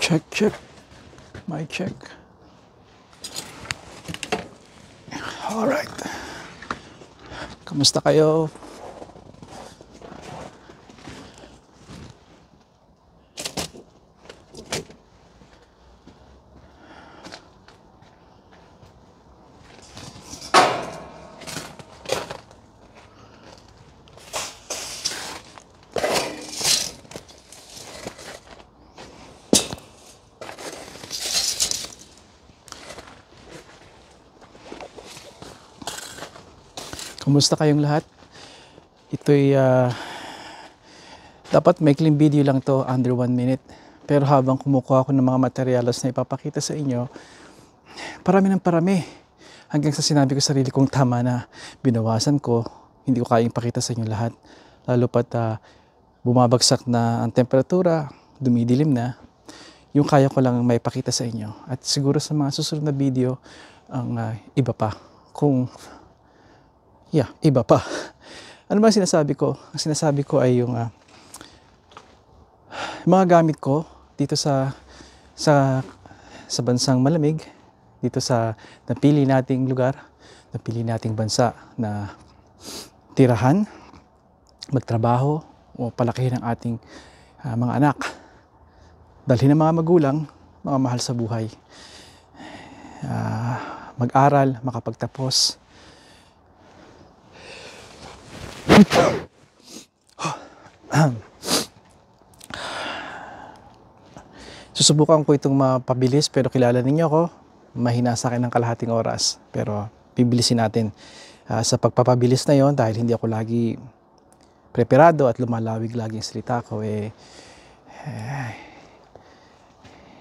Check, check. Mic check. Alright. Kamusta kayo? Kumusta kayong lahat? Ito'y dapat maikling video lang to, under 1 minute. Pero habang kumukuha ako ng mga materials na ipapakita sa inyo, parami ng parami. Hanggang sa sinabi ko sa sarili kong tama na binawasan ko, hindi ko kayang pakita sa inyo lahat. Lalo pat bumabagsak na ang temperatura, dumidilim na. Yung kaya ko lang may pakita sa inyo. At siguro sa mga susunod na video, ang iba pa. Iba pa. Ano ba sinasabi ko? Ang sinasabi ko ay yung mga gamit ko dito sa bansang malamig, dito sa napili nating lugar, napili nating bansa na tirahan, magtrabaho o palakihin ang ating mga anak. Dalhin ng mga magulang, mga mahal sa buhay. Mag-aral, makapagtapos. Susubukan ko itong mapabilis, pero kilala ninyo ako, mahina sa akin ng kalahating oras, pero bibilisin natin sa pagpapabilis na yon. Dahil hindi ako lagi preparado at lumalawig lagi ang salita ko,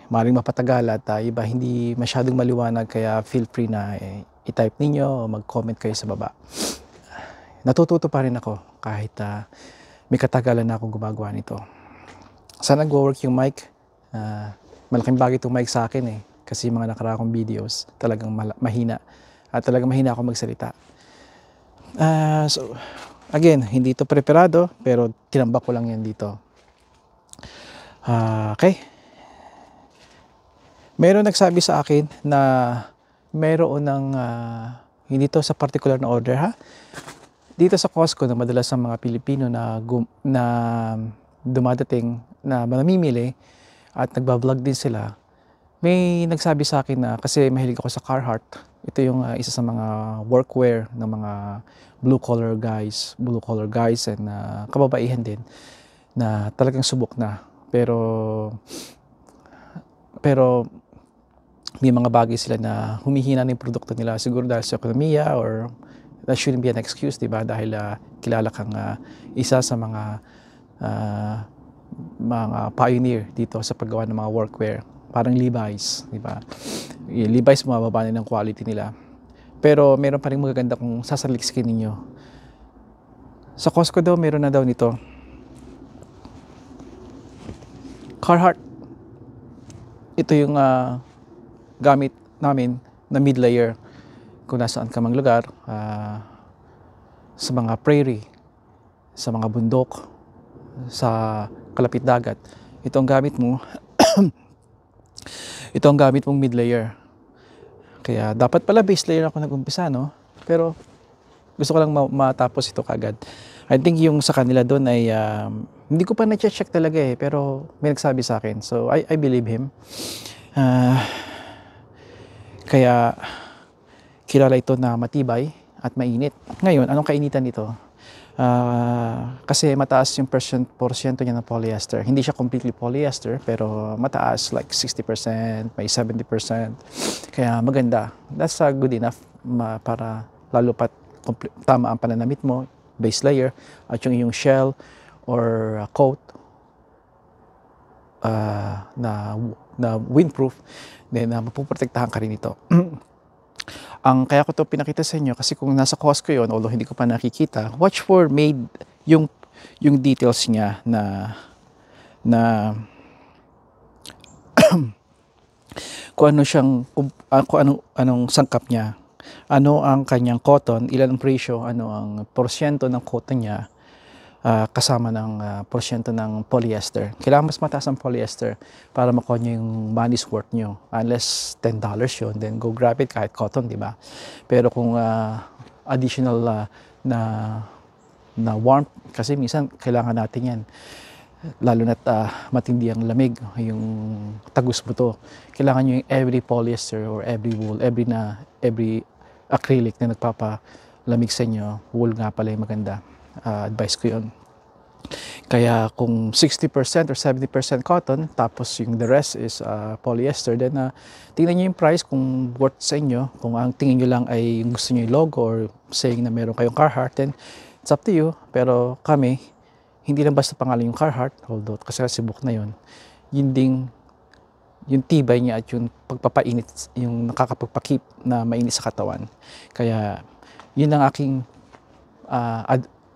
maaaring mapatagal at iba hindi masyadong maliwanag, kaya feel free na i-type ninyo o mag-comment kayo sa baba. Natututo pa rin ako kahit may katagalan na akong gumagawa nito. Sana nag-work yung mic. Malaking bagay itong mic sa akin kasi mga nakaraang videos talagang mahina at talagang mahina ako magsalita. So again, hindi ito preparado, pero tinambak ko lang yan dito. Okay. Mayroon nagsabi sa akin na mayroon ng hindi to sa particular na order dito sa Costco, na madalas ang mga Pilipino na dumadating na namimili at nagbablog din sila. May nagsabi sa akin na, kasi mahilig ako sa Carhartt, ito yung isa sa mga workwear ng mga blue collar guys and kababaihan din na talagang subok na. Pero may mga bagay sila na humihina ng produkto nila, siguro dahil sa ekonomiya, or that shouldn't be an excuse, diba? Dahil kilala kang isa sa mga pioneer dito sa paggawa ng mga workwear. Parang Levi's, diba? Levi's, mababa na ng quality nila. Pero meron pa rin magaganda kung sasaliksikin ninyo. Sa Costco daw, meron na daw nito. Carhartt. Ito yung gamit namin na mid-layer. Kung nasaan ka mang lugar, sa mga prairie, sa mga bundok, sa kalapit dagat, ito ang gamit mo. Ito ang gamit mong mid-layer. Kaya dapat pala base layer ako nag-umpisa, no? Pero gusto ko lang matapos ito kagad. I think yung sa kanila doon ay hindi ko pa na-check talaga pero may nagsabi sa akin. So I believe him. Kaya kilala ito na matibay at mainit. Ngayon, anong kainitan nito? Kasi mataas yung porsyento niya ng polyester. Hindi siya completely polyester, pero mataas, like 60%, may 70%. Kaya maganda. That's good enough para lalo pat tama ang pananamit mo, base layer, at yung shell or coat na windproof, then mapuprotektahan ka rin ito. Kaya ko ito pinakita sa inyo kasi kung nasa Costco yun, although hindi ko pa nakikita, watch for made yung details niya na kung anong sangkap niya, ano ang kanyang cotton, ilan ang presyo, ano ang porsyento ng cotton niya, kasama ng porsyento ng polyester. Kailangan mas mataas ang polyester para makuha nyo yung money's worth nyo. Unless $10 yun, then go grab it kahit cotton, di ba? Pero kung additional na warmth, kasi minsan kailangan natin yan. Lalo na't matindi ang lamig, yung tagus buto. Kailangan nyo yung every polyester or every wool, every acrylic na nagpapalamig sa inyo. Wool nga pala yung maganda. Advice ko yun. Kaya kung 60% or 70% cotton, tapos yung the rest is polyester, then tingnan nyo yung price kung worth sa inyo. Kung ang tingin nyo lang ay gusto nyo yung logo or saying na meron kayong Carhartt, then it's up to you. Pero kami, hindi lang basta pangalan yung Carhartt, although kasi book na yun. Yun ding yung tibay niya at yung pagpapainit, yung nakakapagpakip na mainit sa katawan. Kaya yun ang aking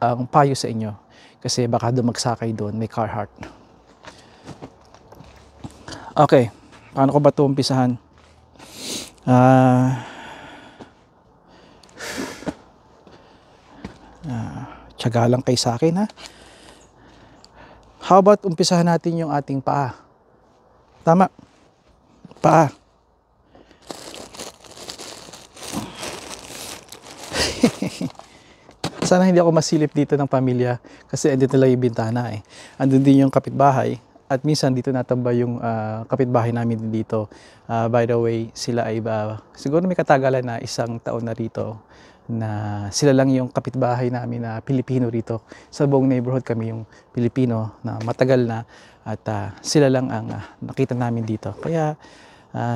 ang payo sa inyo. Kasi baka dumagsakay doon, may Carhartt. Okay, paano ko ba ito umpisahan? Tiyaga lang kayo sa akin, ha? How about umpisahan natin yung ating paa? Tama. Paa. Sana hindi ako masilip dito ng pamilya kasi andito lang yung bintana eh. Andun din yung kapitbahay at minsan dito natambay yung kapitbahay namin dito. By the way, sila ay siguro may katagalan na 1 taon na rito na sila lang yung kapitbahay namin na Pilipino rito. Sa buong neighborhood kami yung Pilipino na matagal na at sila lang ang nakita namin dito. Kaya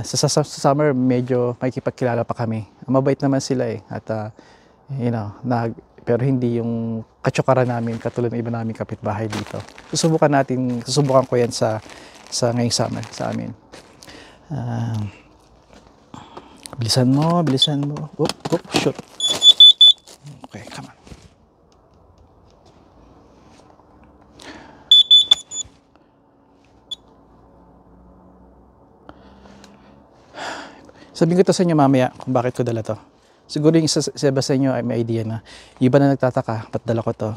sa summer medyo makikipagkilala pa kami. Mabait naman sila eh at pero hindi yung katsukaran namin katulad ng iba naming kapitbahay dito. Susubukan ko yan sa ngayong summer sa amin. Bilisan mo. Oh, shoot. Okay, come on. Sabihin ko to sa inyo mamaya kung bakit ko dala to. Siguro yung isa sa inyo ay may idea na. Yung iba na nagtataka, ba't dala ko to?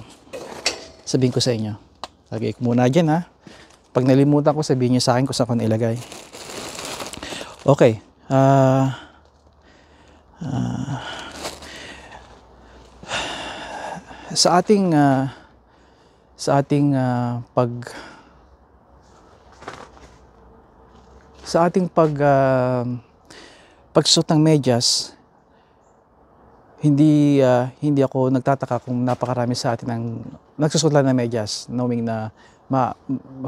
Sabihin ko sa inyo. Lagay ko muna dyan ha. Pag nalimutan ko, sabihin nyo sa akin kung saan ko nailagay. Okay. Sa ating pagsusot ng medyas, hindi ako nagtataka kung napakarami sa atin ang nagsusot lang ng medyas, knowing na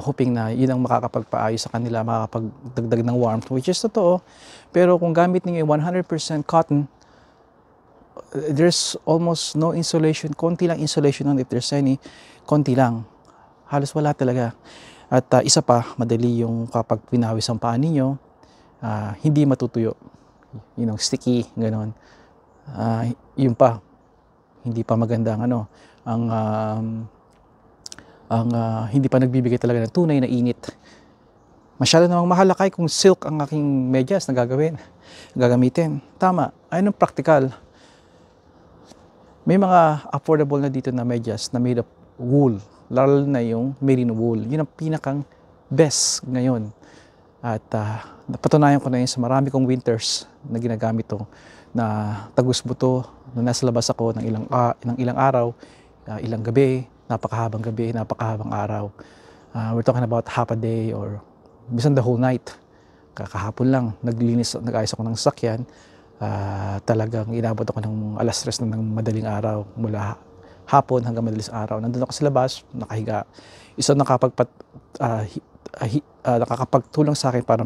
hoping na yun ang makakapagpaayos sa kanila, makakapagdagdag ng warmth, which is totoo. Pero kung gamit niyo 100% cotton, there's almost no insulation, konti lang insulation on, if there's any, konti lang, halos wala talaga. At isa pa, madali yung kapag pinawis ang paa ninyo, hindi matutuyo, sticky, ganon. Yun pa, hindi pa maganda hindi pa nagbibigay talaga ng tunay na init. Masyado namang mahalakay kung silk ang aking medyas na gagamitin. Tama, ayun ang practical. May mga affordable na dito na medyas na made of wool, lalo na yung merino wool. Yun ang pinakang best ngayon. At napatunayan ko na yun sa marami kong winters na ginagamit to, na tagus buto, na nasa labas ako ng ilang araw, ilang gabi, napakahabang araw. We're talking about half a day or minsan the whole night. Kakahapon lang, nag-ayos ako ng sasakyan. Talagang inabot ako ng 3:00 ng madaling araw, mula hapon hanggang madaling araw. Nandun ako sa labas, nakahiga. Isa nakakapagtulong sa akin para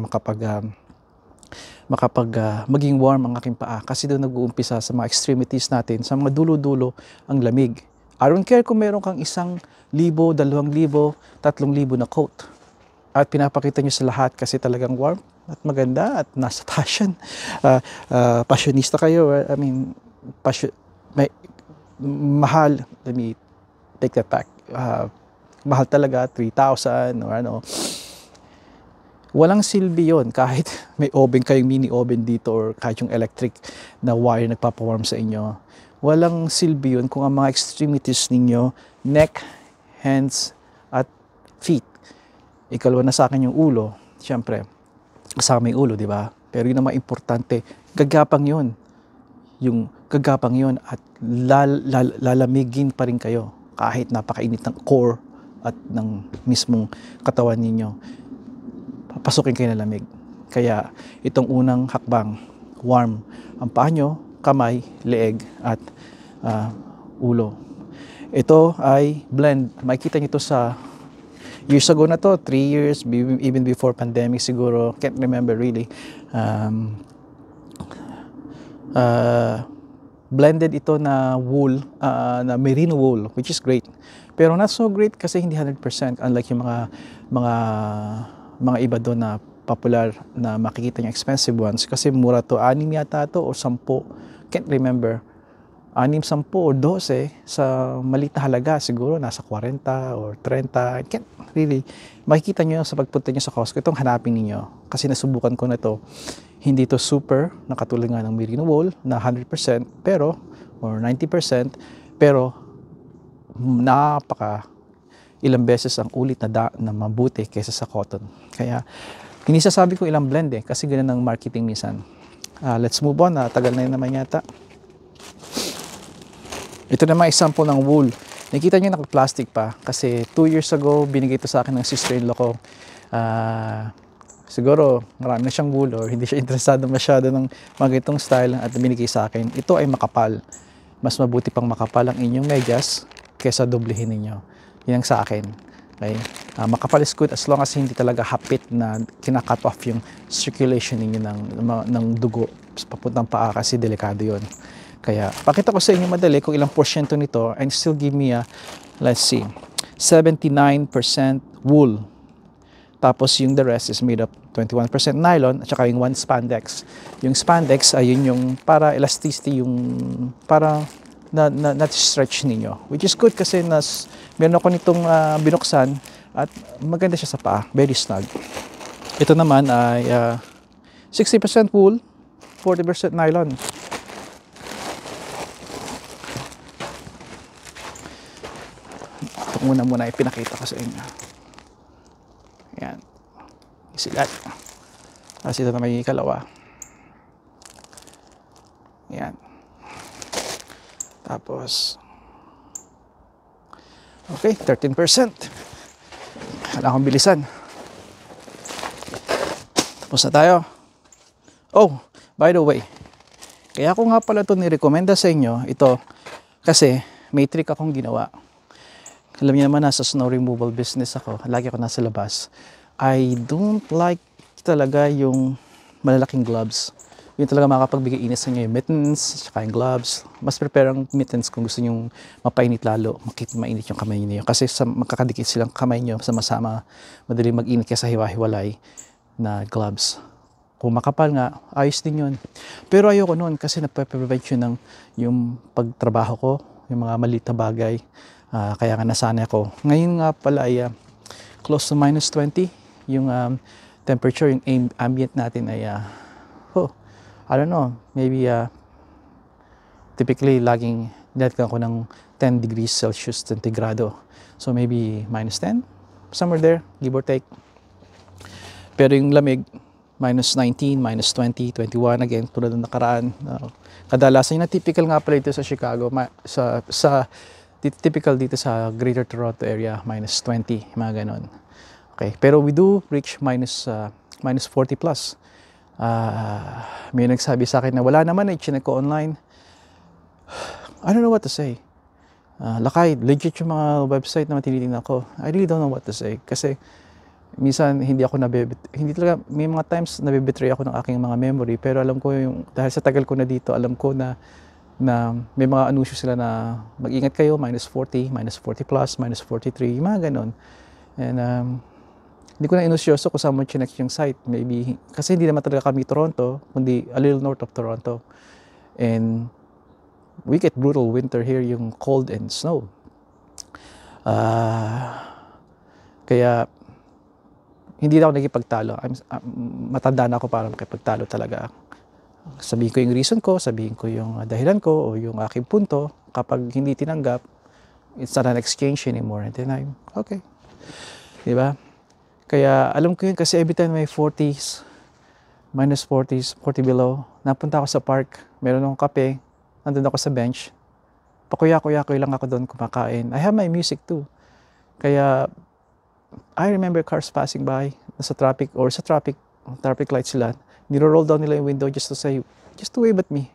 maging warm ang aking paa. Kasi doon nag-uumpisa sa mga extremities natin, sa mga dulo-dulo ang lamig. I don't care kung meron kang 1,000, 2,000, 3,000 na coat. At pinapakita nyo sa lahat kasi talagang warm at maganda at nasa passion. Passionista kayo. I mean, mahal. Let me take that back. Mahal talaga, 3,000 or ano. Walang silbi yon kahit may oven kayong mini oven dito or kahit yung electric na wire nagpapawarm sa inyo. Walang silbi yun kung ang mga extremities ninyo, neck, hands, at feet. Ikalawa na sa akin yung ulo. Siyempre, kasama yung ulo, di ba? Pero yun ang mga importante. Gagapang yun. Yung gagapang yun at lalamigin pa rin kayo kahit napakainit ng core at ng mismong katawan ninyo. Papasukin kayo ng lamig. Kaya itong unang hakbang, warm ang paa nyo, kamay, leeg at ulo. Ito ay blend. Makikita nyo ito sa years ago na to, 3 years, even before pandemic siguro. Can't remember really. Blended ito na wool, na merino wool, which is great. Pero not so great kasi hindi 100%, unlike yung mga iba doon na popular na makikita niyo expensive ones. Kasi mura to, 6 yata to o 10. Can't remember. 6, 10 o 12 sa maliit na halaga, siguro nasa 40 or 30. I can't really. Makikita nyo sa pagpunta nyo sa Costco, itong hanapin ninyo. Kasi nasubukan ko na to. Hindi to super, nakatulad nga ng merino wool na 100%, pero, or 90%, pero napaka ilang beses ang ulit na mabuti kaysa sa cotton. Kaya, hindi sasabi ko ilang blend kasi ganun ang marketing minsan. Let's move on, tagal na yun naman yata. Ito naman example ng wool. Nakita nyo naka-plastic pa kasi 2 years ago binigay ito sa akin ng sister-in-law ko. Siguro marami na siyang wool or hindi siya interesado masyado ng mga itong style at binigay sa akin. Ito ay makapal. Mas mabuti pang makapal ang inyong medyas kaysa doblehin ninyo. Yan ang sa akin. Okay? Makapal is good as long as hindi talaga hapit na kinakat off yung circulation ninyo ng dugo papuntang paa kasi delikado yon. Kaya, pakita ko sa inyo madali kung ilang porsyento nito and still give me let's see, 79% wool. Tapos yung the rest is made up 21% nylon at saka yung 1 spandex. Yung spandex ay yun yung para elasticity, yung para na-stretch ninyo. Which is good kasi meron ako nitong binuksan at maganda siya sa paa. Very snug. Ito naman ay 60% wool, 40% nylon. Muna ipinakita ko sa inyo. Ayan. Isilat. Tapos ito na may ikalawa. Ayan. Tapos, okay, 13%. Kailangan kong bilisan. Tapos na tayo. Oh, by the way, kaya ko nga pala ito nirekomenda sa inyo, ito, kasi may trick akong ginawa. Alam niyo naman, nasa snow removal business ako. Lagi ako nasa labas. I don't like talaga yung malalaking gloves. Yun talaga makapagbigay init sa inyo. Yung mittens, saka yung gloves. Mas prepare ang mittens kung gusto nyo mapainit lalo. Mainit yung kamay niyo. Kasi makakadikit silang kamay nyo sama-sama. Madaling mag-init kaya sa hiwa-hiwalay na gloves. Kung makapal nga, ayos din yun. Pero ayoko noon kasi nape-prevent yun ng yung pagtrabaho ko, yung mga maliit na bagay. Kaya nga nasanay ako. Ngayon nga pala ay close to minus 20 yung temperature, yung ambient natin ay I don't know, maybe typically laging dinatgan ko ng 10 degrees Celsius centigrado. So maybe minus 10, somewhere there, give or take. Pero yung lamig, minus 19, minus 20, 21 again, tulad ng nakaraan. Kadalasan na typical nga pala ito sa Chicago, typical dito sa Greater Toronto area, minus 20, mga ganon. Okay, pero we do reach minus 40 plus. May nagsabi sa akin na wala naman, chinek ko online. I don't know what to say. Lakay, legit yung mga website na tinitingnan ko. I really don't know what to say. Kasi minsan hindi talaga, may mga times nabibetray ako ng aking mga memory. Pero alam ko dahil sa tagal ko na dito, alam ko na may mga anunsyo sila na mag-ingat kayo, minus 40, minus 40 plus, minus 43, mga ganon. And hindi ko na inusyoso kung saan mo chinek yung site. Maybe, kasi hindi naman talaga kami Toronto, kundi a little north of Toronto. And we get brutal winter here, yung cold and snow. Kaya, hindi na ako nagipagtalo. Matanda na ako para makipagtalo talaga. Sabihin ko yung reason ko, sabihin ko yung dahilan ko o yung aking punto. Kapag hindi tinanggap, It's not an exchange anymore. And then I'm, okay. Diba? Kaya alam ko yun kasi every time may 40s, minus 40s, 40 below, napunta ako sa park, meron akong kape, nandun ako sa bench, pakuya-kuya-kuya lang ako doon kumakain. I have my music too. Kaya, I remember cars passing by, nasa traffic, or sa traffic light sila, niro-roll down nila yung window just to wave at me.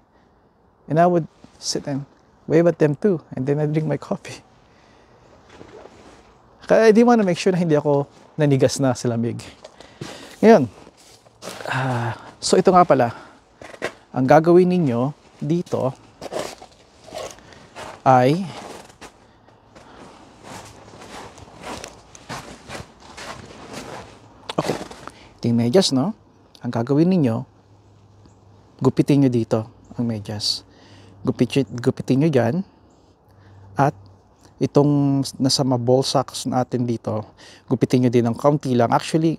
And I would sit and wave at them too, and then I drink my coffee. Kaya I di want to make sure na hindi ako nanigas na sa lamig. Ngayon, so ito nga pala, ang gagawin ninyo dito ay okay, ito yung medyas, no? Ang gagawin ninyo, gupitin nyo dito ang medyas. Gupitin nyo dyan, at itong nasa mga ball sacks natin dito, gupitin nyo din ng kaunti lang. Actually,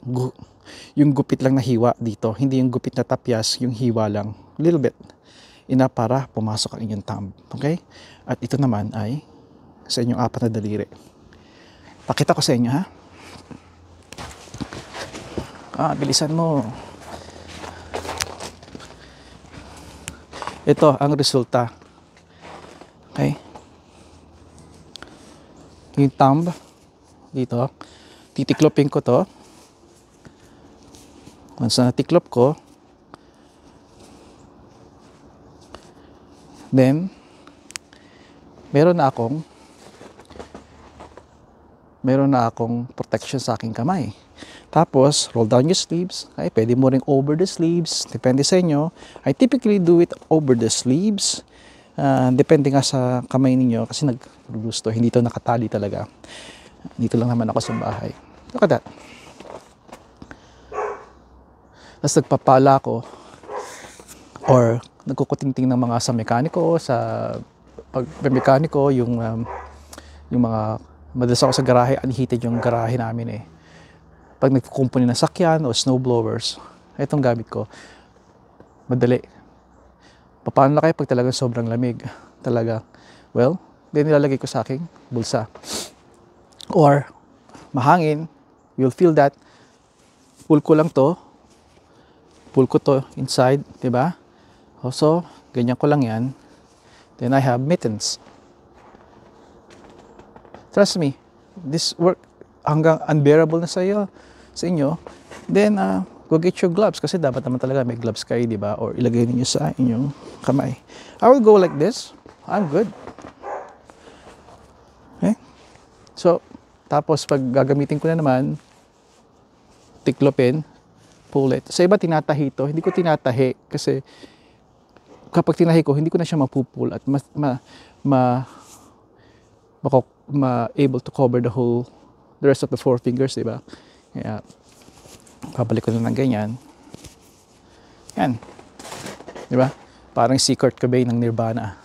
yung gupit lang na hiwa dito, hindi yung gupit na tapyas, yung hiwa lang, little bit, ina para pumasok ang inyong thumb. Okay? At ito naman ay sa inyong apat na daliri. Pakita ko sa inyo, ha? Bilisan mo. Ito ang resulta. Okay? Yung thumb dito, titiklopin ko to. Once na natiklop ko, then meron na akong protection sa aking kamay. Tapos, roll down your sleeves. Okay, pwede mo ring over the sleeves. Depende sa inyo. I typically do it over the sleeves. Depende nga sa kamay ninyo kasi naggusto. Hindi to nakatali talaga. Dito lang naman ako sa bahay. Look at that. Tapos nagpapala ko or nagkukutingting ng mga sa mekaniko, sa pagmekaniko, yung mga madalas ako sa garahe, unheated yung garahe namin eh. Pag nagkukumpuni ng sakyan o snowblowers, itong gamit ko, madali. Paano na kayo pag talagang sobrang lamig? Talaga, well, then nilalagay ko sa aking bulsa. Or, mahangin, you'll feel that, pull ko to inside, diba? So, ganyan ko lang yan. Then I have mittens. Trust me, this work hanggang unbearable na sa inyo, then go get your gloves kasi dapat naman talaga may gloves kayo, di ba? Or ilagay niyo sa inyong kamay. I will go like this. I'm good. Okay? So, tapos pag gagamitin ko na naman, tiklopin, pull it. Sa iba tinatahi ito, hindi ko tinatahi kasi kapag tinahi ko, hindi ko na siya mapupul at able to cover the rest of the 4 fingers, di ba? Kaya, pabalik ko na ng ganyan. Yan. Di ba? Parang si Kurt Cobain ng Nirvana.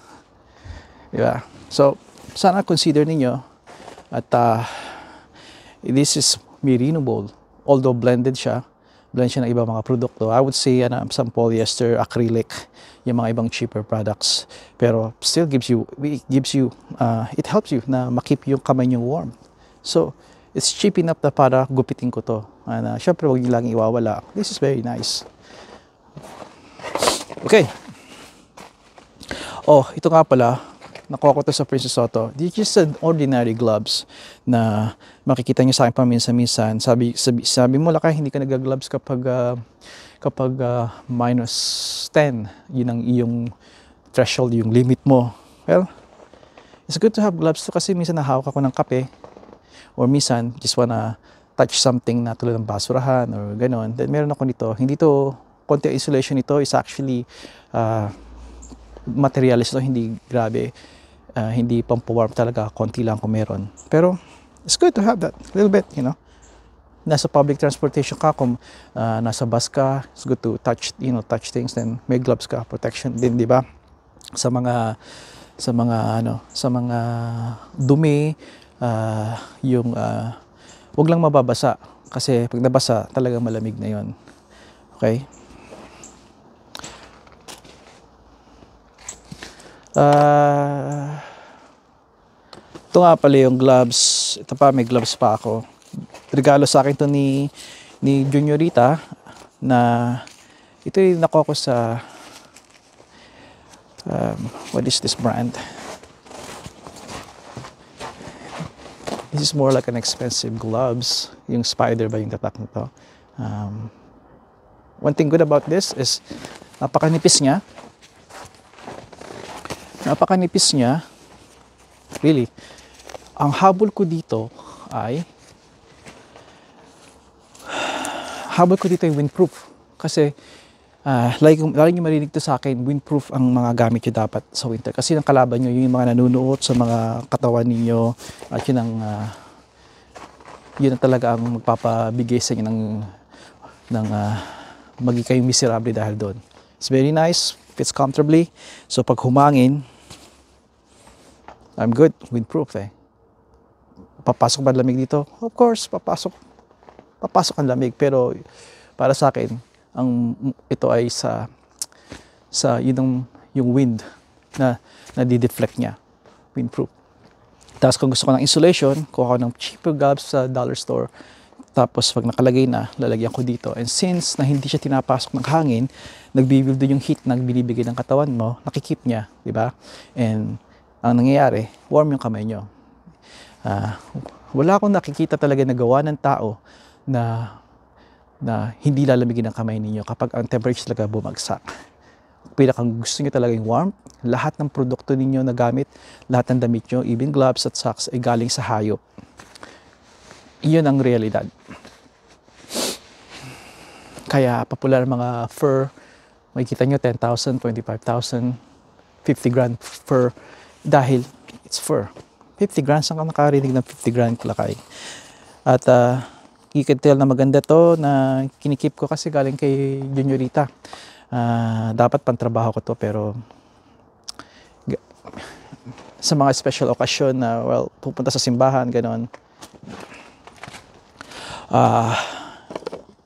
Di ba? So, sana consider ninyo at this is merino wool. Although blend siya ng ibang mga produkto. I would say some polyester, acrylic, yung mga ibang cheaper products. Pero still it helps you na makip yung kamay nyo warm. So, it's cheap enough na para gupitin ko to. Syempre, huwag nyo lang iwawala. This is very nice. Okay. Oh, ito nga pala. Nakuha ko to sa Princess Auto. These just ordinary gloves na makikita nyo sa akin paminsan-minsan. Sabi mo, Lakay, hindi ka nag-gloves kapag minus 10. Yun ang iyong threshold, yung limit mo. Well, it's good to have gloves to kasi minsan nahawak ako ng kape. Or minsan, just wanna touch something na tulad ng basurahan or gano'n. Then meron ako nito. Hindi to, konti insulation nito is actually materials ito, hindi grabe. Hindi pang-warm talaga, konti lang kung meron. Pero, it's good to have that. A little bit, you know. Nasa public transportation ka, kung nasa bus ka, it's good to touch things. Then may gloves ka, protection din, di ba? Sa mga dumi, wag lang mababasa kasi pag nabasa talagang malamig na yon. Okay? Ito nga pala yung gloves. Ito pa, may gloves pa ako. Regalo sa akin to ni Juniorita na ito yung nakuha ko sa what is this brand? This is more like an expensive gloves. Yung Spider ba yung tatak nito? One thing good about this is napakanipis niya. Napakanipis niya. Really. Ang habol ko dito ay yung windproof. Kasi lagi nyo marinig to sa akin, windproof ang mga gamit nyo dapat sa winter. Kasi ang kalaban nyo, yung mga nanunuot sa mga katawan ninyo, at yun ang talaga ang magpapabigay sa inyo ng maging kayong miserable dahil doon. It's very nice, fits comfortably. So pag humangin, I'm good, windproof eh. Papasok ba lamig dito? Of course, papasok ang lamig. Pero para sa akin, ito ay sa yung wind na di-deflect niya, windproof. Tapos kung gusto ko ng insulation, kuha ko ng cheaper gloves sa dollar store. Tapos pag nakalagay na, lalagyan ko dito. And since na hindi siya tinapasok ng hangin, nagbibuild yung heat na binibigay ng katawan mo, nakikip niya, di ba? And ang nangyayari, warm yung kamay nyo. Wala akong nakikita talaga na gawa ng tao na hindi lalamigin ang kamay ninyo kapag ang temperature talaga bumagsak. Pinakang gusto nyo talaga yung warmth, lahat ng produkto ninyo na gamit, lahat ng damit nyo, even gloves at socks ay galing sa hayop. Iyon ang realidad. Kaya popular mga fur, makikita nyo 10,000, 25,000, 50 grand fur dahil it's fur. 50 grand, saan ka nakarinig ng 50 grand kalakay? At you can tell na maganda to na kinikip ko kasi galing kay Juniorita. Dapat pantrabaho ko to pero sa mga special occasion na pupunta sa simbahan, ganon.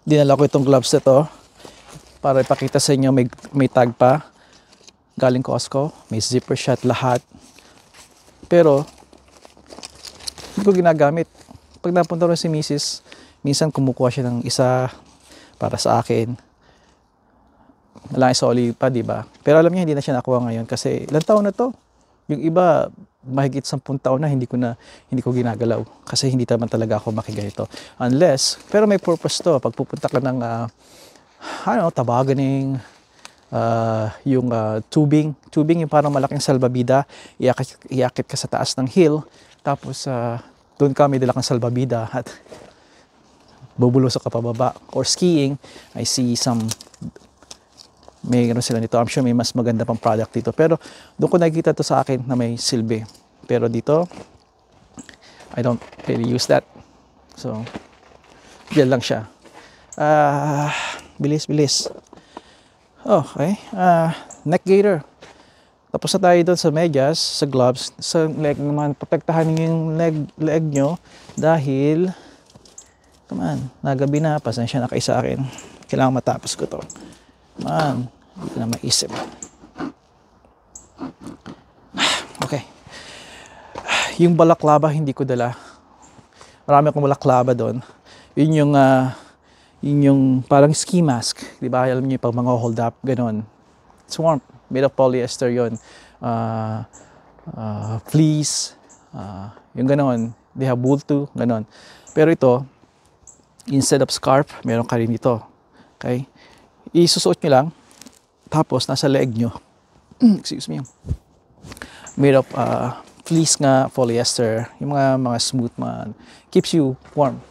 Dinala ko itong gloves na to para ipakita sa inyo may tag pa. Galing Costco, may zipper shot lahat. Pero hindi ko ginagamit. Pag napunta rin si Mrs., minsan kumukuha siya ng isa para sa akin. Malaki sa oli pa, di ba? Pero alam niya, hindi na siya nakuha ngayon kasi ilang taon na to. Yung iba, mahigit 10 taon na hindi ko ginagalaw kasi hindi naman talaga ako makiganito. Unless, pero may purpose to. Pag pupunta ka ng, tobogganing, yung tubing yung parang malaking salbabida, iakit ka sa taas ng hill, tapos doon kami dala kang salbabida at bubulusok ka pababa. Or skiing, I see may gano'n sila nito. I'm sure may mas maganda pang product dito. Pero doon ko nakikita to sa akin na may silbi. Pero dito, I don't really use that. So, yan lang siya. Bilis. Okay. Neck gaiter. Tapos na tayo doon sa medyas, sa gloves, sa leg naman. Protektahan niyo yung leg nyo dahil come on, nagabi na, pasensya na kayo sa akin. Kailangan matapos ko to. Man, hindi ko na maisip. Okay. Yung balaklava, hindi ko dala. Marami akong balaklava doon. Yun yung parang ski mask. Di ba? Alam niyo, pag mga hold up, ganon. It's warm. Made of polyester yun. Fleece. Yung ganon. They have wool too. Ganon. Pero ito, instead of scarf, meron ka rin dito. Okay? Isusuot nyo lang. Tapos, nasa leg nyo. Excuse me. Made of fleece nga, polyester. Yung mga smooth man. Keeps you warm.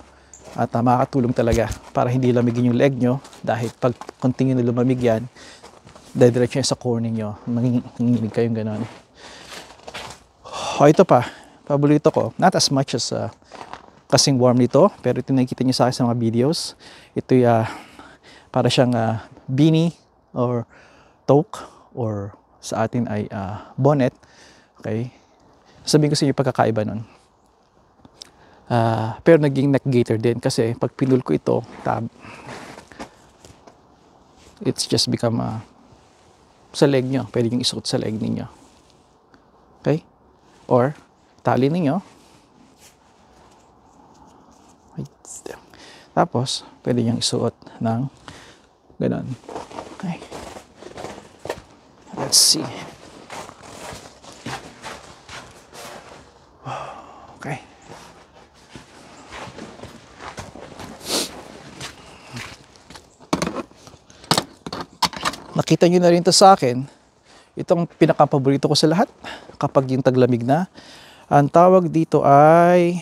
At makakatulong talaga para hindi lamigin yung leg nyo. Dahil pag continue na lumamig yan, diretso sa core ninyo. Nanginginig kayong ganon. Ito pa. Paborito ko. Not as much as kasing warm nito, pero ito nakikita niyo sa akin sa mga videos. Ito para siyang beanie or toque or sa atin ay bonnet. Okay? Sabihin ko sa inyo pagkakaiba nun. Pero naging neck gaiter din kasi pag pinul ko ito, it's just become sa leg nyo. Pwede yung isuot sa leg ninyo. Okay? Or tali ninyo. Tapos, pwede niyang isuot ng ganun. Okay. Let's see. Okay. Nakita nyo na rin to sa akin. Itong pinaka-paborito ko sa lahat kapag yung taglamig na. Ang tawag dito ay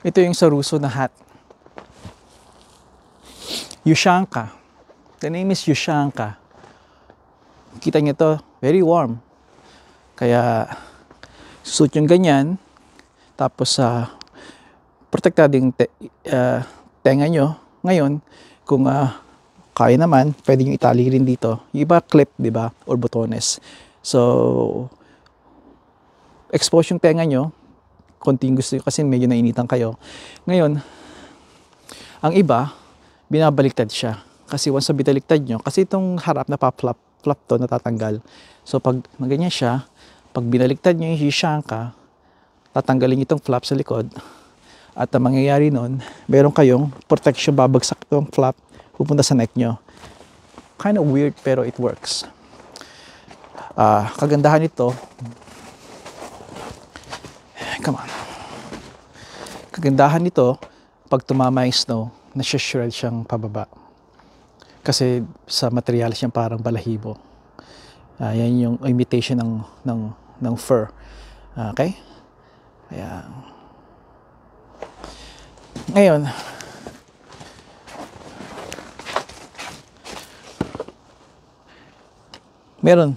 ito yung Saruso na hat. Ushanka. The name is Ushanka. Kita niyo to, very warm. Kaya suot yung ganyan. Tapos protektading tenga nyo. Ngayon, kung kaya naman, pwede yung itali rin dito. Yung iba clip, di ba? Or botones. So, expose yung tenga nyo. Konting gusto nyo kasi medyo nainitan kayo. Ngayon, ang iba, binabaliktad siya. Kasi once na binaliktad nyo, kasi itong harap na pa-flap to natatanggal. So, pag ganyan siya, pag binaliktad nyo yung Ushanka, tatanggalin itong flap sa likod. At ang mangyayari nun, meron kayong protection, babagsak itong flap, pupunta sa neck nyo. Kind of weird, pero it works. Kagandahan ito, come on. Kagandahan nito, pag tumama yung snow, nasi-shred siyang pababa. Kasi sa material siyang parang balahibo. Yan yung imitation ng fur. Okay? Kaya, ngayon, meron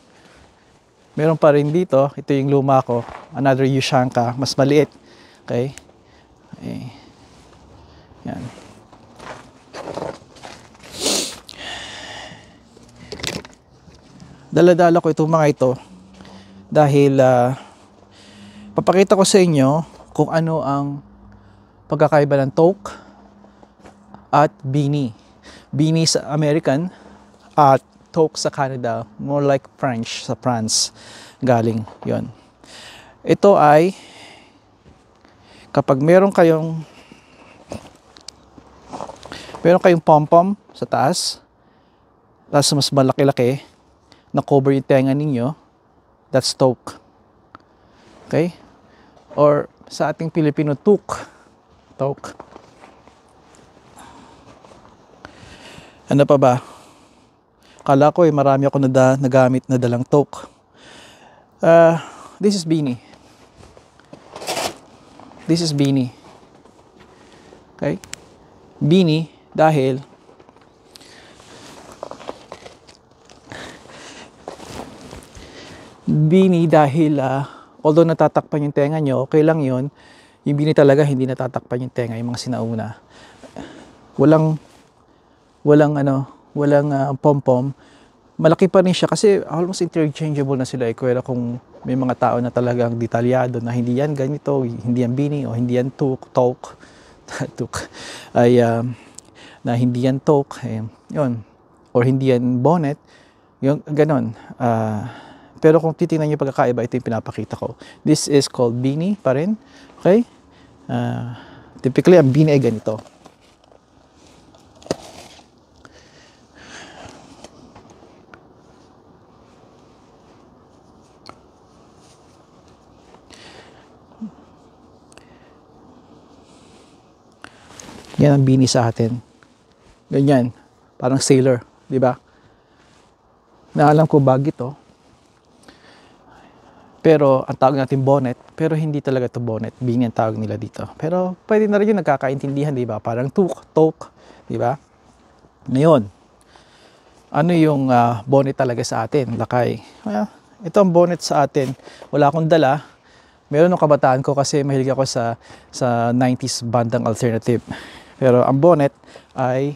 pa rin dito. Ito yung luma ko. Another Ushanka. Mas maliit. Okay? Yan. Dala-dala ko itong mga ito dahil papakita ko sa inyo kung ano ang pagkakaiba ng toque at beanie. Beanie sa American at toque sa Canada, more like French, sa France galing yon. Ito ay kapag meron kayong pom-pom sa taas, tapos mas malaki-laki na cover yung tenga ninyo, that's toque. Okay? Or sa ating Pilipino, toque. Ano pa ba? Kala ko marami ako nagamit na dalang toque. This is beanie. Okay? Beanie dahil although natatakpan yung tenga nyo, okay lang yun. Yung beanie talaga hindi natatakpan yung tenga, yung mga sinauna. Walang pom-pom. Malaki pa rin siya kasi almost interchangeable na sila. Kaya kung may mga tao na talagang detalyado na hindi yan ganito, hindi yan beanie o hindi yan toque ay na hindi yan toque, yun, or hindi yan bonnet, yung ganon. Pero kung titingnan nyo pagkakaiba, ito yung pinapakita ko. This is called beanie pa rin. Okay? Typically, ang beanie ay ganito. Yan ang beanie sa atin. Ganyan. Parang sailor. Di ba? Naalam ko bag ito. Pero ang tawag natin bonnet. Pero hindi talaga ito bonnet. Beanie ang tawag nila dito. Pero pwede na rin yung nagkakaintindihan. Di ba? Parang toque. Di ba? Ngayon. Ano yung bonnet talaga sa atin? Lakay. Ito ang bonnet sa atin. Wala akong dala. Meron ng kabataan ko kasi mahilig ako sa 90s bandang alternative. Pero ang bonnet ay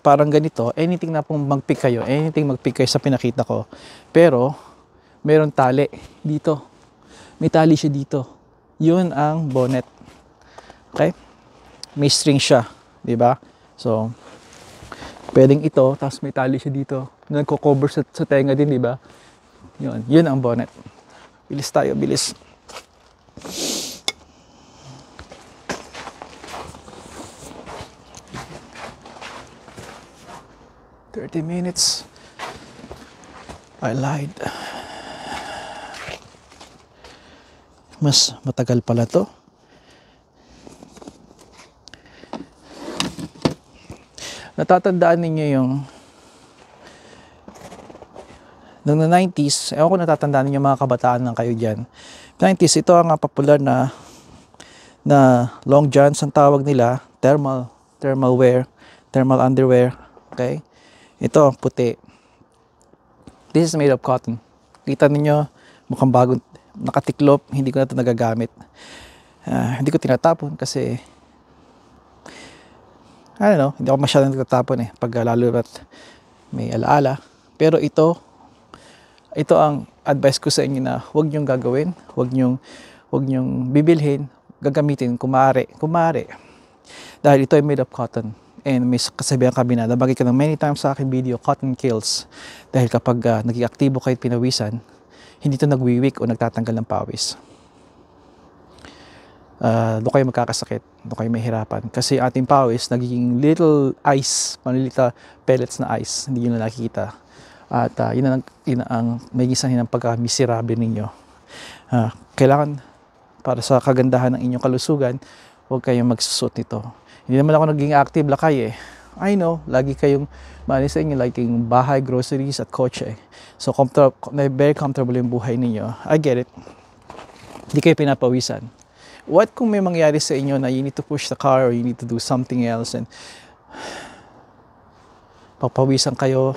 parang ganito. Anything na pong mag-pick kayo sa pinakita ko. Pero meron tali dito. May tali siya dito. Yun ang bonnet. Okay? may string siya, di ba? So, pwedeng ito, tapos may tali siya dito, na nagko-cover sa tenga din, di ba? Yun ang bonnet. Bilis tayo, bilis. "30 minutes. I lied. Mas matagal pala to. Natatandaan ninyo yung noong 90s, ewan ko natatandaan ninyo mga kabataan lang kayo dyan. 90s, ito ang popular na long johns ang tawag nila, thermal wear, thermal underwear. Okay? Ito, puti. This is made of cotton. Kita ninyo, mukhang bagong nakatiklop, hindi ko na ito nagagamit. Hindi ko tinatapon kasi I don't know, hindi ako masyadong nagtatapon pag lalo at may alaala. Pero ito ang advice ko sa inyo na huwag nyong gagawin, huwag nyong bibilhin, gagamitin kung maaari. Dahil ito ay made of cotton. And may kasabihan kami na nabagay ka ng many times sa aking video, cotton kills. Dahil kapag naging aktibo kayo pinawisan, hindi ito nagwiwik o nagtatanggal ng pawis. Doon kayo magkakasakit, doon kayo mahirapan. Kasi ating pawis, nagiging little ice, malilita pellets na ice, hindi nyo na nakikita. At yun ang may gisahin ng pagkamiserable ninyo. Kailangan, para sa kagandahan ng inyong kalusugan, huwag kayong magsusot nito. Hindi naman ako naging active lakay I know, lagi kayong maalis sa inyo, like yung bahay, groceries, at kotse. So, very comfortable yung buhay ninyo. I get it. Hindi kayo pinapawisan. What kung may mangyari sa inyo na you need to push the car or you need to do something else and papawisan kayo,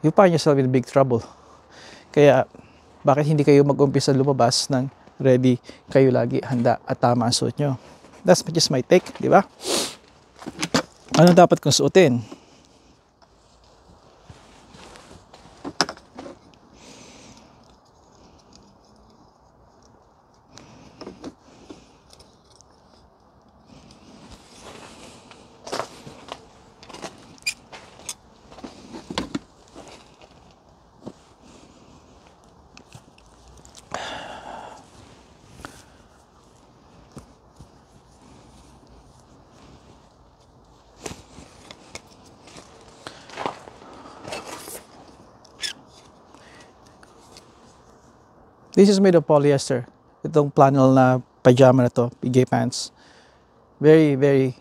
you find yourself in big trouble. Kaya, bakit hindi kayo mag-umpisa lumabas ng ready kayo lagi, handa at tama ang suot nyo? That's just my take, di ba? Ano dapat kong suotin? This is made of polyester. Itong flannel na pajama na to, PJ pants. Very, very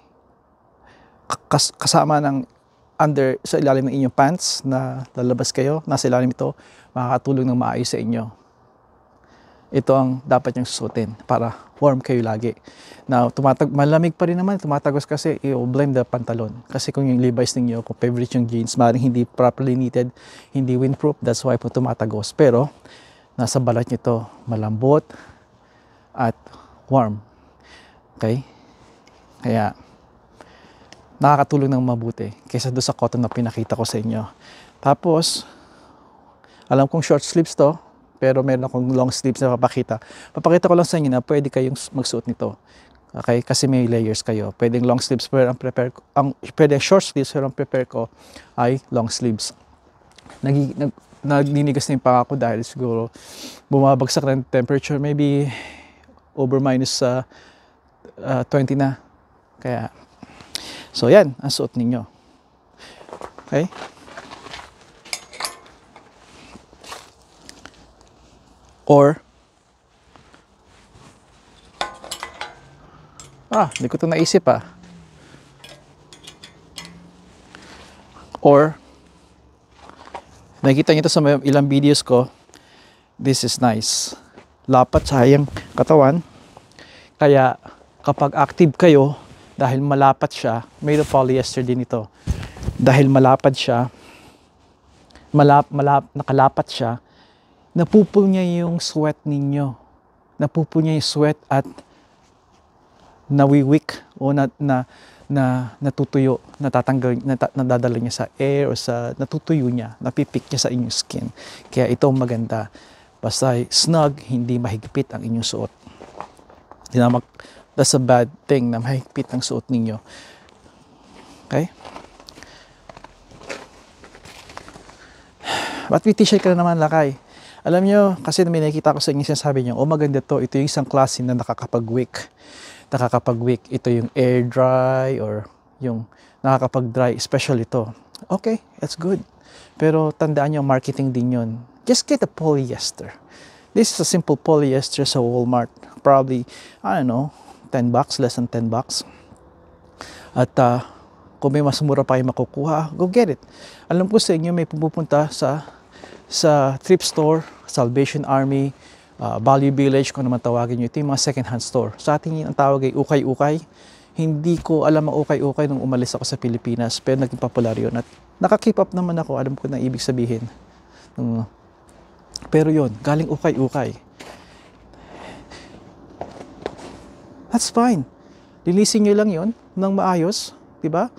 kasama ng sa ilalim ng inyong pants na lalabas kayo. Nasa ilalim ito, makakatulong ng maayos sa inyo. Ito ang dapat nyong susutin para warm kayo lagi. Now, malamig pa rin naman, tumatagos kasi i-blame the pantalon. Kasi kung yung Levi's ninyo, kung favorite yung jeans, maaaring hindi properly knitted, hindi windproof, that's why po tumatagos. Pero, nasa balat nyo to, malambot at warm. Okay? Kaya, nakakatulong ng mabuti kaysa doon sa cotton na pinakita ko sa inyo. Tapos, alam kong short sleeves to, pero meron akong long sleeves na papakita. Papakita ko lang sa inyo na pwede kayong magsuot nito. Okay? Kasi may layers kayo. Pwedeng long sleeves, pero pwede short sleeves, pero ang prepare ko ay long sleeves. Nagninigas na yung panga ko dahil siguro bumabagsak ng temperature, maybe over minus 20 na. Kaya, so yan, ang suot ninyo. Okay? Or, hindi ko ito naisip Or, nakikita nyo ito sa ilang videos ko. This is nice. Lapat sa hayang katawan. Kaya kapag active kayo, dahil malapat siya, made of polyester din ito. Dahil malapad siya, nakalapat siya, napupul niya yung sweat ninyo. Napupul niya yung sweat at nawiwik o natutuyo, nadadala niya sa air o sa natutuyo niya, napipik niya sa inyong skin. Kaya ito maganda. Basta snug, hindi mahigpit ang inyong suot. That's a bad thing na mahigpit ang suot ninyo. Okay? Ba't may t-shirt ka na naman, lakay? Alam nyo, kasi may nakikita ko sa inyo, sinasabi nyo, oh maganda to, ito yung isang klase na nakakapag-wick. Nakakapag-wick, ito yung air dry or yung nakakapag-dry, special ito. Okay, that's good. Pero tandaan nyo, marketing din yun. Just get a polyester. This is a simple polyester sa Walmart. Probably, I don't know, $10, less than $10. At kung may mas mura pa kayo makukuha, go get it. Alam ko sa inyo, may pupunta sa thrift store, Salvation Army, Value Village, kung naman tawagin nyo, ito yung mga second-hand store. Sa atin ang tawag ay ukay-ukay. Hindi ko alam ang ukay-ukay nung umalis ako sa Pilipinas, pero naging popular yun. At nakakip up naman ako, alam ko na ibig sabihin. Pero yun, galing ukay-ukay. That's fine. Linisin nyo lang yun ng maayos, di ba?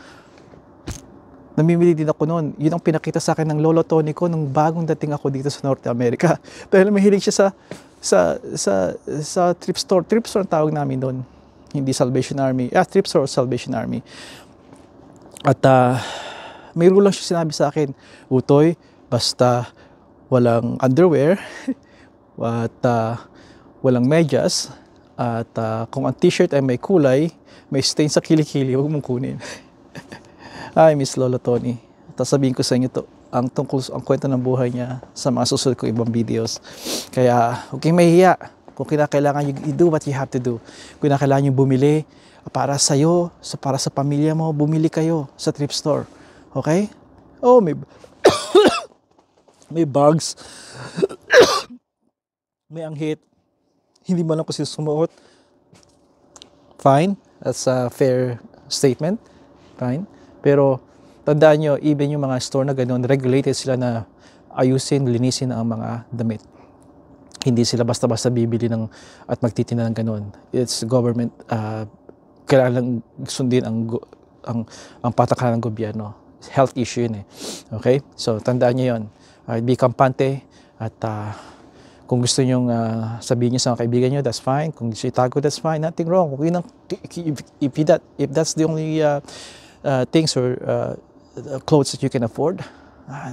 Namimili din ako noon. Yun ang pinakita sa akin ng lolo Tony ko nung bagong dating ako dito sa North America. Dahil mahilig siya sa thrift store. Thrift store ang tawag namin doon. Hindi Salvation Army. Thrift store o Salvation Army. At may rule lang siya sinabi sa akin, Utoy, basta walang underwear at walang medyas at kung ang t-shirt ay may kulay, may stain sa kilikili, huwag mong kunin. Ay, Miss Lolo Tony. Tapos sabihin ko sa inyo to, ang kwento ng buhay niya sa mga susunod kong ibang videos. Kaya, huwag kayong mahihiya. Kung kinakailangan, you do what you have to do. Kung kinakailangan yung bumili para sa'yo, para sa pamilya mo, bumili kayo sa thrift store. Okay? Oh, may bugs. May anghit. Hindi mo lang kasi sumuot. Fine. That's a fair statement. Fine. Pero tandaan nyo, even yung mga store na gano'n, regulated sila na ayusin, linisin ang mga damit. Hindi sila basta-basta bibili at magtitinda ng gano'n. It's government, kailangan lang sundin ang patakaran ng gobyerno. Health issue yun eh. Okay? So, tandaan nyo yun. Be kampante at kung gusto nyong sabihin nyo sa mga kaibigan nyo, that's fine. Kung gusto itago, that's fine. Nothing wrong. If that's the only things or clothes that you can afford,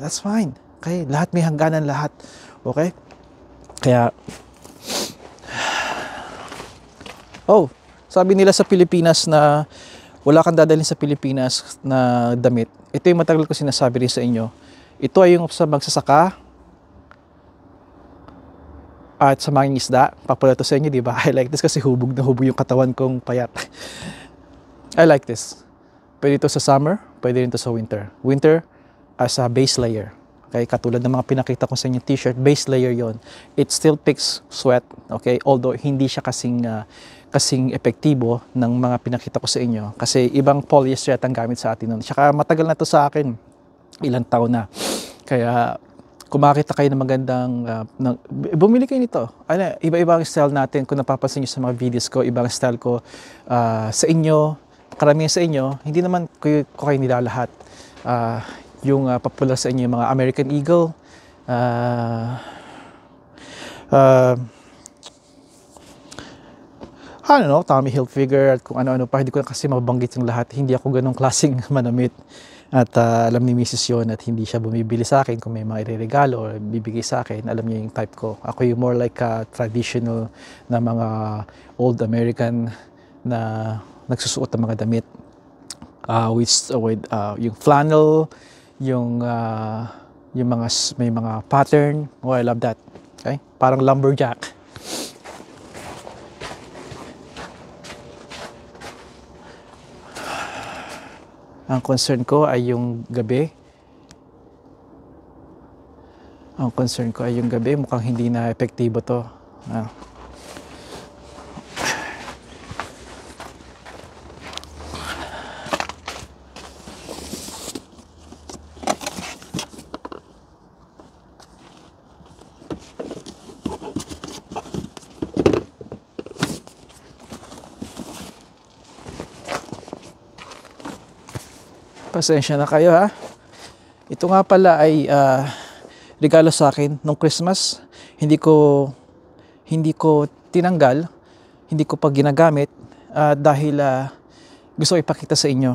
that's fine. Okay? Lahat may hangganan, lahat. Okay? Kaya, sabi nila sa Pilipinas na wala kang dadalhin sa Pilipinas na damit. Ito yung matagal ko sinasabi rin sa inyo. Ito ay yung sa magsasaka at sa mga isda. Papala to sa inyo, di ba? I like this kasi hubog na hubog yung katawan kong payat. I like this. Pwede ito sa summer, pwede rin ito sa winter. Winter as a base layer. Okay, katulad ng mga pinakita ko sa inyo t-shirt, base layer yon. It still picks sweat, okay? Although hindi siya kasing epektibo ng mga pinakita ko sa inyo kasi ibang polyester ang gamit sa atin noon. Tsaka matagal na to sa akin. Ilang taon na. Kaya kung makita kayo ng magandang bumili kayo nito. Iba-iba ang style natin. Kung napapansin niyo sa mga videos ko, ibang style ko sa inyo. Karamihan sa inyo, hindi naman ko kayo nilalahat. Yung popular sa inyo, yung mga American Eagle, I don't know, Tommy Hilfiger, at kung ano-ano pa, hindi ko kasi mabanggit yung lahat. Hindi ako ganong klaseng manamit. At alam ni Mrs. yun at hindi siya bumibili sa akin kung may mga ireregalo o bibigay sa akin. Alam niya yung type ko. Ako yung more like traditional na mga old American na nagsusuot ng mga damit with yung flannel, yung mga may mga pattern. Oh, I love that. Okay? Parang lumberjack. Ang concern ko ay yung gabi. Mukhang hindi na epektibo to. Pasensya na kayo ha. Ito nga pala ay regalo sa akin nung Christmas. Hindi ko tinanggal, hindi ko pa ginagamit dahil gusto ko ipakita sa inyo.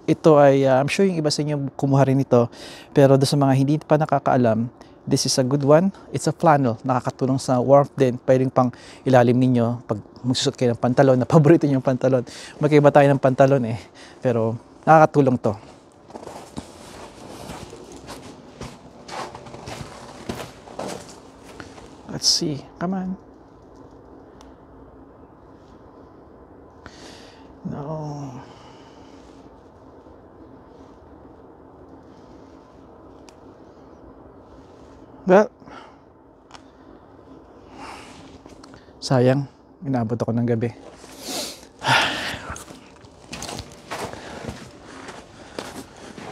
Ito ay, I'm sure yung iba sa inyo kumuha rin ito, pero doon sa mga hindi pa nakakaalam, this is a good one. It's a flannel, nakakatulong sa warmth din, pwedeng pang ilalim ninyo pag magsusot kayo ng pantalon, na paborito nyo yung pantalon. Magkaiba tayo ng pantalon eh, pero nakakatulong to. Let's see, come on. No. Well, sayang, inabot ako ng gabi.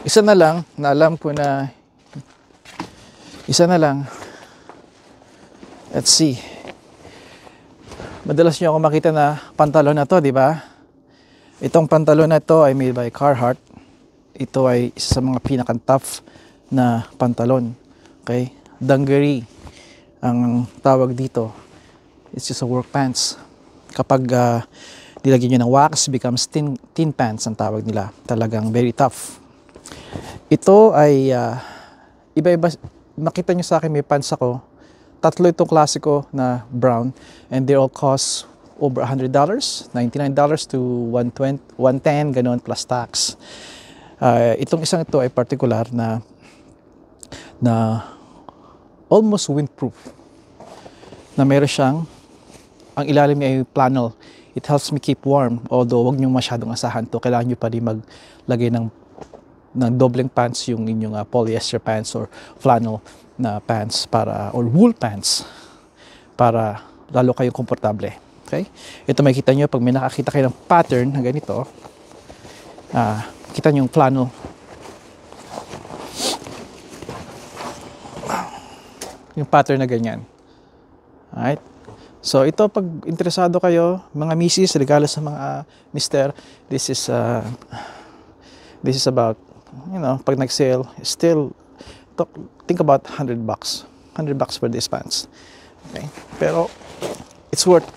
Isa na lang, na alam ko na, isa na lang. Let's see. Madalas nyo ako makita na pantalon na to, di ba? Itong pantalon na to ay made by Carhartt. Ito ay isa sa mga pinaka-tough na pantalon. Okay? Dungaree ang tawag dito. It's just a work pants. Kapag nilagyan nyo ng wax, becomes thin pants ang tawag nila. Talagang very tough. Ito ay iba-iba. Makita nyo sa akin may pants ako. Tatlo itong klasiko na brown, and they all cost over $100, $99 to $110, ganoon plus tax. Itong isang ito ay particular na almost windproof, na meron siyang, ang ilalim niya ay flannel. It helps me keep warm, although wag niyo masyadong asahan to. Kailangan niyo pa rin maglagay ng dobleng pants yung inyong polyester pants or flannel na pants para, or wool pants, para lalo kayong komportable. Okay? Ito makikita nyo pag may nakakita kayo ng pattern na ganito, kita nyo yung flannel. Yung pattern na ganyan. Alright? So ito, pag interesado kayo, mga misis, regalo sa mga mister, this is about, you know, pag nag-sale, still, think about $100 for these pants. Okay? Pero it's worth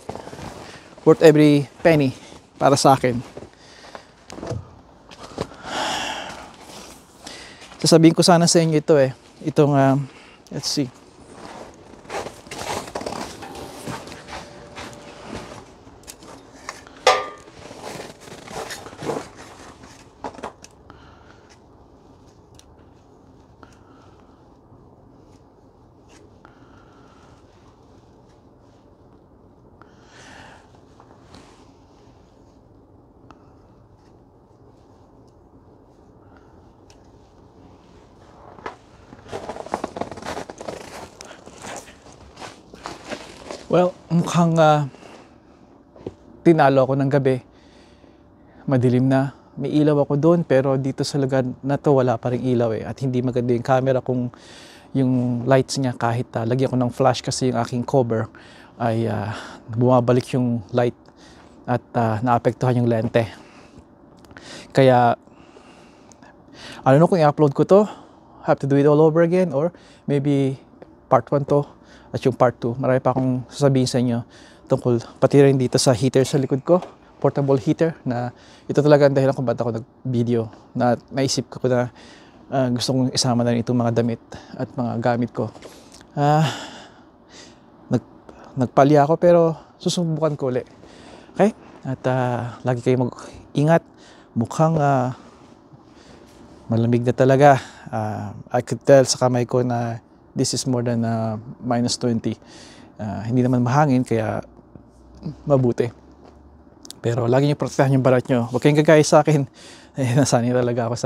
every penny para sa akin. Sasabihin ko sana sa inyo ito eh. Itong let's see. Well, mukhang tinalo ako ng gabi. Madilim na. May ilaw ako doon, pero dito sa lugar na to wala pa ring ilaw eh. At hindi maganda yung camera kung yung lights niya, kahit lagyan ko ng flash kasi yung aking cover ay bumabalik yung light at naapektuhan yung lente. Kaya I don't know kung i-upload ko to, have to do it all over again, or maybe part 1 to at yung part 2. Marami pa akong sasabihin sa inyo tungkol pati rin dito sa heater sa likod ko, portable heater, na ito talaga ang dahilan kung ba't ako nag-video, na naisip ko na gusto kong isama na rin itong mga damit at mga gamit ko. Nagpalya ako pero susubukan ko ulit. Okay? At lagi kayo mag-ingat. Mukhang malamig na talaga. I could tell sa kamay ko na this is more than -20. Hindi naman mahangin kaya mabuti. Pero lagi niyo protektahan yung balat nyo. Huwag kayong gagaya sa akin. Nasanay talaga ako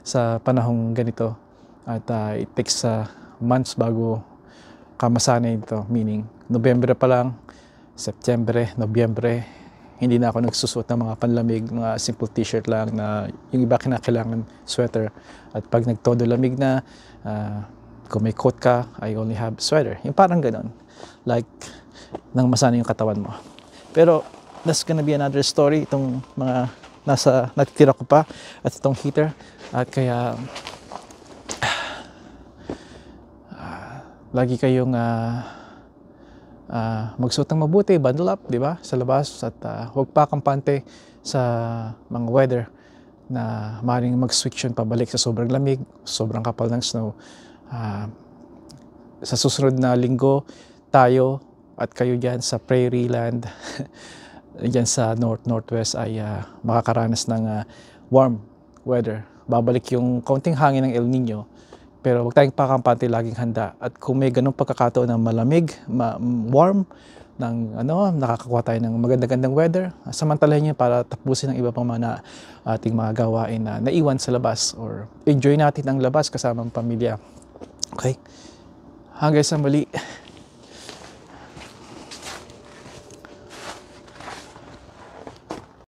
sa panahong ganito. At it takes months bago ka masanay ito. Meaning, Nobyembre pa lang, Setyembre, Nobyembre, hindi na ako nagsusuot ng mga panlamig, mga simple t-shirt lang na yung iba kinakailangan sweater. At pag nagtodo lamig na, kung may coat ka, I only have sweater. Yung parang ganon. Like, nang masanay yung katawan mo. Pero, that's gonna be another story. Itong mga natitira ko pa at itong heater. At kaya, lagi kayong magsuot ng mabuti, bundle up, di ba, sa labas, at huwag pa kampante sa mga weather na maaaring mag-switch yun pabalik sa sobrang lamig, sobrang kapal ng snow. Sa susunod na linggo, tayo at kayo dyan sa prairie land, dyan sa northwest ay makakaranas ng warm weather. Babalik yung kaunting hangin ng El Nino, pero huwag tayong pakampante, laging handa. At kung may ganong pagkakataon na malamig, warm, nakakakuha tayo ng magandang weather, samantalahin nyo para tapusin ang iba pang mga ating mga gawain na naiwan sa labas, or enjoy natin ang labas kasama ang pamilya. Okay? Hanggang sa muli.